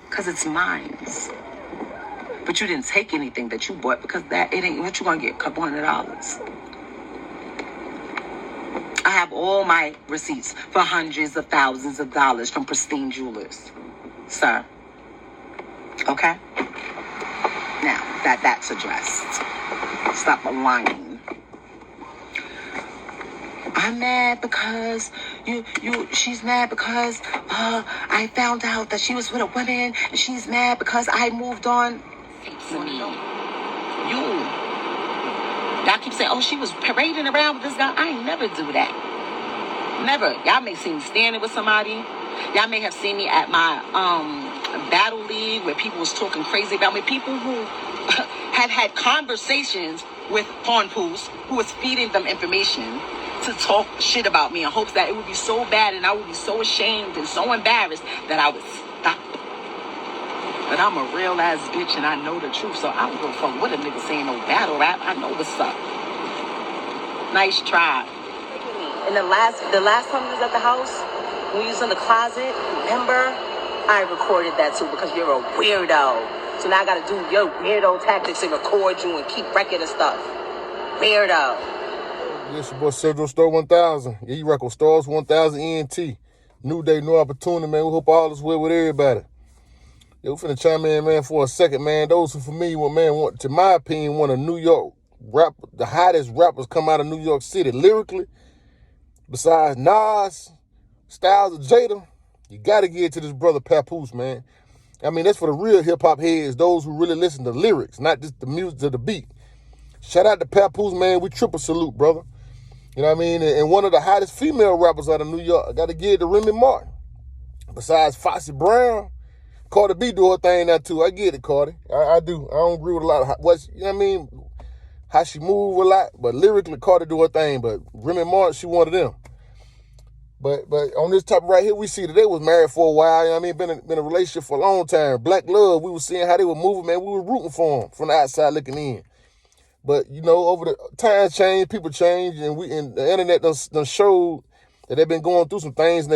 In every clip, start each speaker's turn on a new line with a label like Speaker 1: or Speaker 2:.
Speaker 1: Because it's mine. But you didn't take anything that you bought because it ain't what you gonna get, $200. I have all my receipts for hundreds of thousands of dollars from pristine jewelers, sir. Okay? Now that that's addressed, stop lying. I'm mad because she's mad because I found out that she was with a woman, and she's mad because I moved on. Y'all keep saying, oh, she was parading around with this guy. I ain't never do that. Never. Y'all may see me standing with somebody. Y'all may have seen me at my battle league where people was talking crazy about me. People who have had conversations with Papoose who was feeding them information to talk shit about me in hopes that it would be so bad and I would be so ashamed and so embarrassed that I would stop. But I'm a real ass bitch and I know the truth, so I don't give a fuck what a nigga saying no battle rap. I know what's up. Nice try. And the last time we was at the house, when we was in the closet, remember? I recorded that too because you're a weirdo. So now I gotta do your weirdo tactics and record you and keep record of stuff. Weirdo.
Speaker 2: Yes, your boy Sergio Store 1000. Yeah, you record Stars 1000 ENT. New day, new opportunity, man. We hope all is well with everybody. Yeah, we finna chime in, man, for a second, man. Those who familiar with, man, want, to my opinion, one of New York the hottest rappers come out of New York City lyrically. Besides Nas, Styles of Jada, you gotta give it to this brother Papoose, man. I mean, that's for the real hip-hop heads, those who really listen to lyrics, not just the music of the beat. Shout out to Papoose, man. We triple salute, brother. You know what I mean? And one of the hottest female rappers out of New York, I got to give it to Remy Ma. Besides Foxy Brown, Cardi B do her thing now, too. I get it, Cardi. I do. I don't agree with a lot of you know what I mean? How she move a lot, but lyrically, Cardi do her thing. But Remy Ma, she one of them. But on this topic right here, we see that they was married for a while. You know what I mean? Been in a relationship for a long time. Black love, we was seeing how they were moving, man. We were rooting for them from the outside looking in. But, you know, over the times change, people change, and the internet done showed that they've been going through some things, and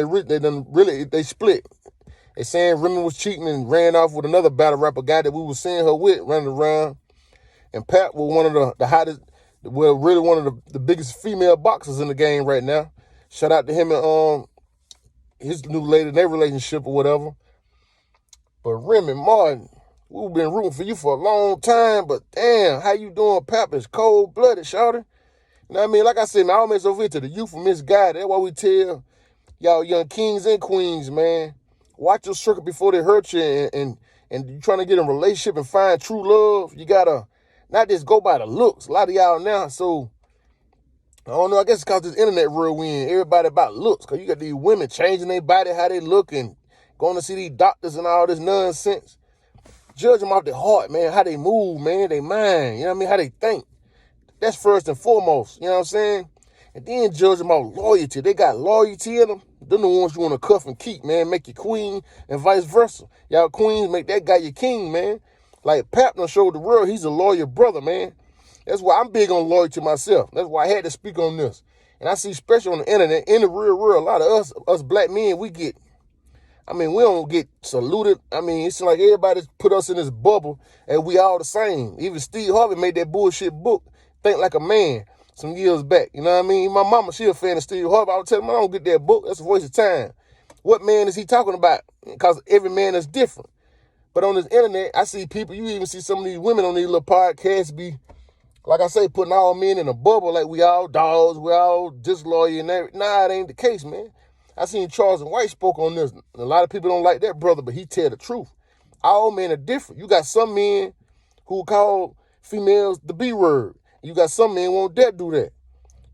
Speaker 2: they split. They saying Remy was cheating and ran off with another battle rapper guy that we was seeing her with running around. And Pat was one of the hottest, well, really one of the biggest female boxers in the game right now. Shout out to him and his new lady in their relationship or whatever. But Remy Martin, we've been rooting for you for a long time, but damn, how you doing, Pap? It's cold-blooded, shawty. You know what I mean? Like I said, man, I always over here to the youth from misguided. That's why we tell y'all young kings and queens, man, watch your circle before they hurt you, and you trying to get in a relationship and find true love, you gotta not just go by the looks. A lot of y'all now, so I don't know, I guess it's because this internet real win. Everybody about looks, because you got these women changing their body, how they look, and going to see these doctors and all this nonsense. Judge them off their heart, man, how they move, man, they mind, you know what I mean, how they think. That's first and foremost, you know what I'm saying? And then judge them off loyalty. They got loyalty in them. They're the ones you want to cuff and keep, man, make you queen and vice versa. Y'all queens make that guy your king, man. Like Pap done showed the world he's a loyal brother, man. That's why I'm big on loyalty myself. That's why I had to speak on this. And I see, especially on the internet, in the real world, a lot of us black men, we don't get saluted. I mean, it's like everybody put us in this bubble and we all the same. Even Steve Harvey made that bullshit book, Think Like a Man, some years back. You know what I mean? My mama, she a fan of Steve Harvey. I would tell him, I don't get that book. That's a waste of time. What man is he talking about? Because every man is different. But on this internet, I see people, you even see some of these women on these little podcasts be, like I say, putting all men in a bubble like we all dogs, we all disloyal and everything. Nah, it ain't the case, man. I seen Charles and White spoke on this. A lot of people don't like that brother, but he tell the truth. All men are different. You got some men who call females the B word. You got some men won't dare do that.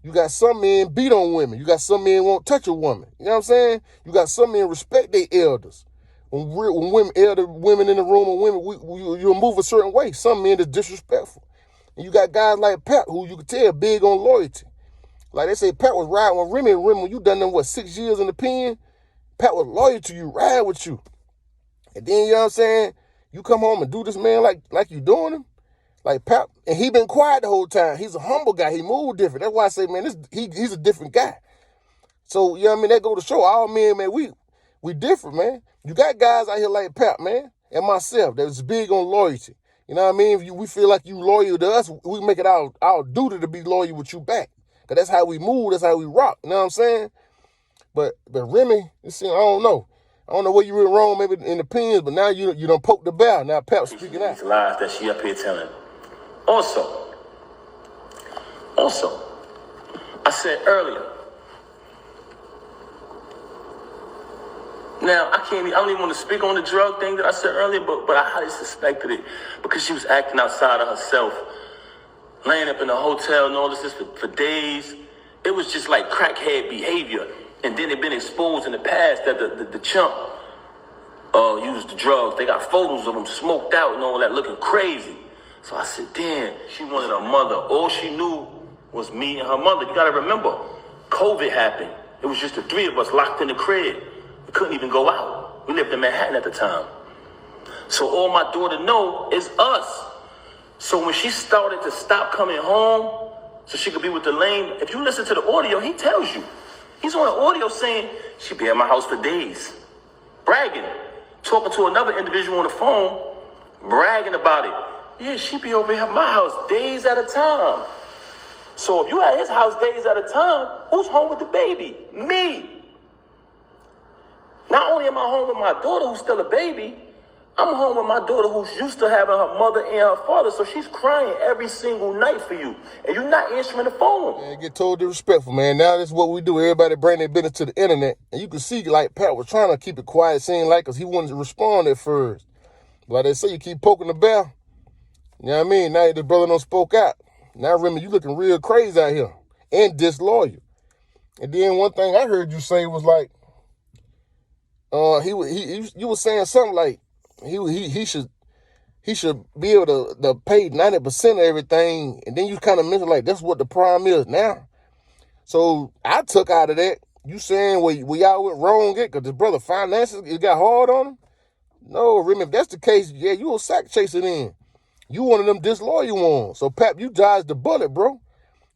Speaker 2: You got some men beat on women. You got some men won't touch a woman. You know what I'm saying? You got some men respect their elders. When women, elder women in the room or women, you move a certain way. Some men is disrespectful. And you got guys like Pat who you can tell big on loyalty. Like they say, Pat was riding with Remy. When you done them, 6 years in the pen? Pat was loyal to you, ride with you. And then, you know what I'm saying? You come home and do this man like you doing him. Like Pat, and he been quiet the whole time. He's a humble guy. He moved different. That's why I say, man, he's a different guy. So, you know what I mean? That go to show all men, man, we different, man. You got guys out here like Pap, man, and myself that's big on loyalty. You know what I mean? If we feel like you loyal to us, we make it our duty to be loyal with you back. Because that's how we move, that's how we rock. You know what I'm saying? But Remy, I don't know. I don't know where you went wrong, maybe in the pins, but now you done poke the bear. Now Pap speaking out.
Speaker 3: These lies that she up here telling. Also, I said earlier. Now, I don't even want to speak on the drug thing that I said earlier, but I highly suspected it because she was acting outside of herself, laying up in the hotel and all this for days. It was just like crackhead behavior. And then they've been exposed in the past that the chump used the drugs. They got photos of him smoked out and all that, looking crazy. So I said, damn, she wanted her mother. All she knew was me and her mother. You got to remember, COVID happened. It was just the three of us locked in the crib. We couldn't even go out. We lived in Manhattan at the time. So all my daughter know is us. So when she started to stop coming home so she could be with the lame, if you listen to the audio, he tells you. He's on the audio saying she'd be at my house for days. Bragging. Talking to another individual on the phone, bragging about it. Yeah, she'd be over here at my house days at a time. So if you at his house days at a time, who's home with the baby? Me. Not only am I home with my daughter who's still a baby, I'm home with my daughter who's used to having her mother and her father, so she's crying every single night for you, and you're not answering the phone.
Speaker 2: Man, get told disrespectful, man. Now that's what we do. Everybody bring their business to the internet, and you can see, like, Pat was trying to keep it quiet, seemed like, because he wanted to respond at first. Like they say, you keep poking the bear. You know what I mean? Now the brother done spoke out. Now, Remy, you looking real crazy out here, and disloyal. And then one thing I heard you say was like, you were saying something like he should be able to pay 90% of everything, and then you kind of mentioned like that's what the problem is now. So I took out of that you saying where y'all went wrong at because this brother finances it got hard on him. No, Remy, if that's the case, yeah, you a sack chaser then. You one of them disloyal ones. So Pap, you dodged the bullet, bro.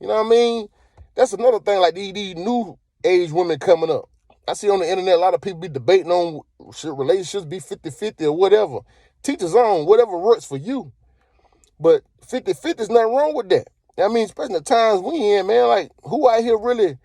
Speaker 2: You know what I mean? That's another thing like these new age women coming up. I see on the internet a lot of people be debating on should relationships be 50-50 or whatever. Teach his own, whatever works for you. But 50-50 is nothing wrong with that. I mean, especially the times we in, man, like who out here really,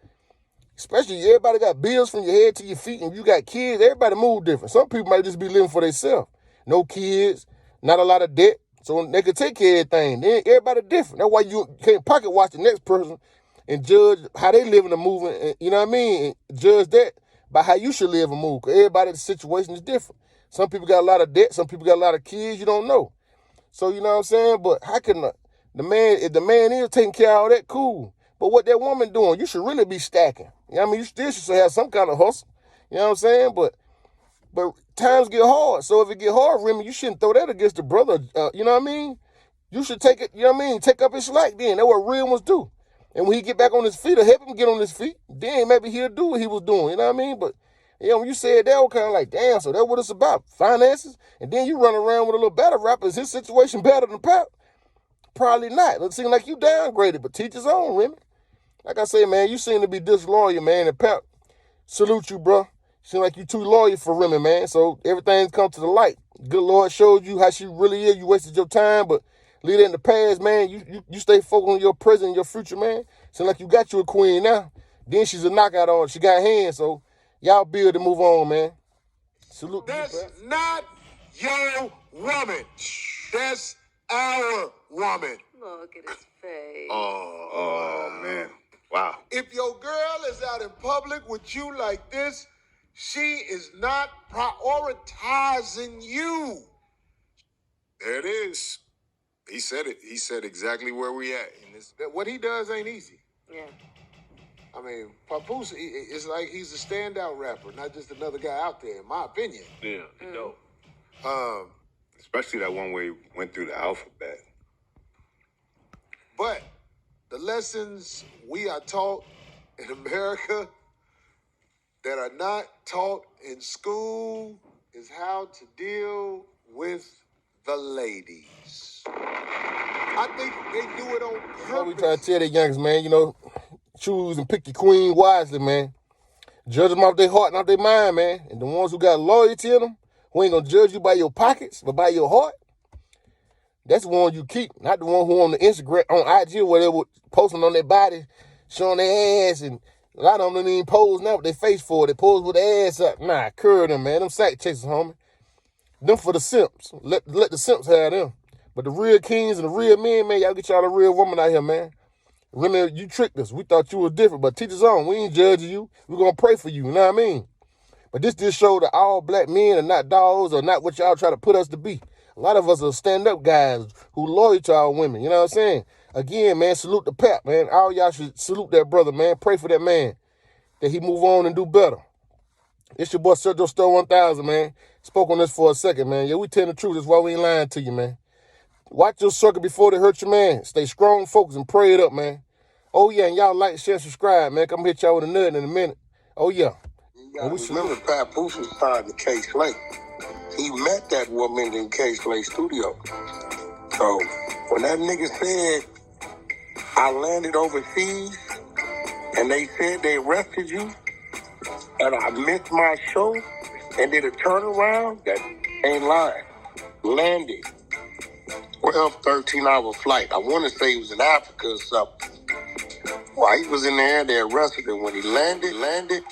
Speaker 2: especially everybody got bills from your head to your feet and you got kids, everybody move different. Some people might just be living for themselves. No kids, not a lot of debt, so they can take care of everything. Then everybody different. That's why you can't pocket watch the next person and judge how they live in the movement, you know what I mean? And judge that by how you should live and move. Because everybody's situation is different. Some people got a lot of debt. Some people got a lot of kids. You don't know. So, you know what I'm saying? But how can the man, if the man is taking care of all that, cool. But what that woman doing, you should really be stacking. You know what I mean? You still should have some kind of hustle. You know what I'm saying? But times get hard. So if it get hard, Remy, you shouldn't throw that against the brother. You know what I mean? You should take it, you know what I mean? Take up his slack then. That's what real ones do. And when he get back on his feet or help him get on his feet, then maybe he'll do what he was doing. You know what I mean? But, you know, when you said that, I was kind of like, damn, so that's what it's about. Finances. And then you run around with a little better rapper. Is his situation better than Pap? Probably not. It seems like you downgraded, but teach his own, Remy. Like I say, man, you seem to be disloyal, man. And Pap, salute you, bro. Seem like you too loyal for Remy, man. So everything's come to the light. Good Lord showed you how she really is. You wasted your time, but leave it in the past, man. You stay focused on your present and your future, man. Seem like you got you a queen now. Then she's a knockout on. She got hands, so y'all build to move on, man. Salute.
Speaker 4: That's not your woman. That's our woman.
Speaker 5: Look at his face.
Speaker 4: Oh, man. Wow. If your girl is out in public with you like this, she is not prioritizing you. There it is. He said it. He said exactly where we at. What he does ain't easy.
Speaker 5: Yeah.
Speaker 4: I mean, Papoose is like he's a standout rapper, not just another guy out there, in my opinion.
Speaker 6: Yeah, dope.
Speaker 7: Especially that one where he went through the alphabet.
Speaker 4: But the lessons we are taught in America that are not taught in school is how to deal with the ladies. I think they do it on purpose.
Speaker 2: What we try to tell the youngsters, man, you know, choose and pick your queen wisely, man. Judge them off their heart and off their mind, man. And the ones who got loyalty in them, who ain't gonna judge you by your pockets, but by your heart, that's the one you keep, not the one who on the Instagram, on IG or whatever, posting on their body, showing their ass, and a lot of them don't even pose now with their face for it. They pose with their ass up. Nah, curve them, man. Them sack chasers, homie. Them for the simps. Let the simps have them. But the real kings and the real men, man, y'all get y'all a real woman out here, man. Remy, you tricked us. We thought you was different, but teach us on. We ain't judging you. We're going to pray for you, you know what I mean? But this just showed that all black men are not dogs or not what y'all try to put us to be. A lot of us are stand-up guys who loyal to our women, you know what I'm saying? Again, man, salute the Pap, man. All y'all should salute that brother, man. Pray for that man, that he move on and do better. It's your boy, Sergio Store 1000, man. Spoke on this for a second, man. Yeah, we tell the truth. That's why we ain't lying to you, man. Watch your circle before they hurt your man. Stay strong, focus, and pray it up, man. Oh, yeah, and y'all like, share, subscribe, man. Come hit y'all with a nut in a minute. Oh, yeah.
Speaker 6: You gotta remember, Papoose was signed to K-Slay. He met that woman in K-Slay studio. So when that nigga said, I landed overseas, and they said they arrested you, and I missed my show, and did a turnaround, that ain't lying. Landed. 12, 13-hour flight. I want to say he was in Africa or something. While he was in the air, they arrested him. When he landed,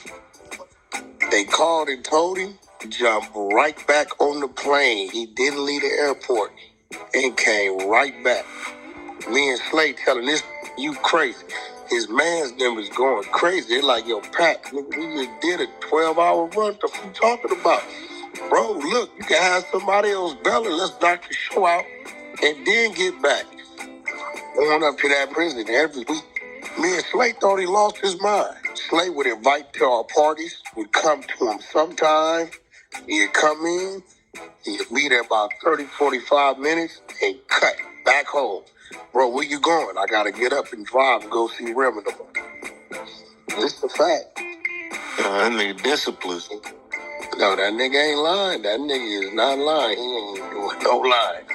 Speaker 6: they called and told him to jump right back on the plane. He didn't leave the airport and came right back. Me and Slay telling this, you crazy. His man's them was going crazy. They're like, yo, Pat, nigga, we just did a 12-hour run. What the fuck you talking about? Bro, look, you can have somebody else belly. Let's knock the show out and then get back. Going up to that prison every week. Me and Slay thought he lost his mind. Slay would invite to our parties, would come to him sometime. He'd come in, he'd be there about 30, 45 minutes, and cut back home. Bro, where you going? I gotta get up and drive and go see Remy Ma. This the fact. That nigga discipline. No, that nigga ain't lying. That nigga is not lying. He ain't doing no lying.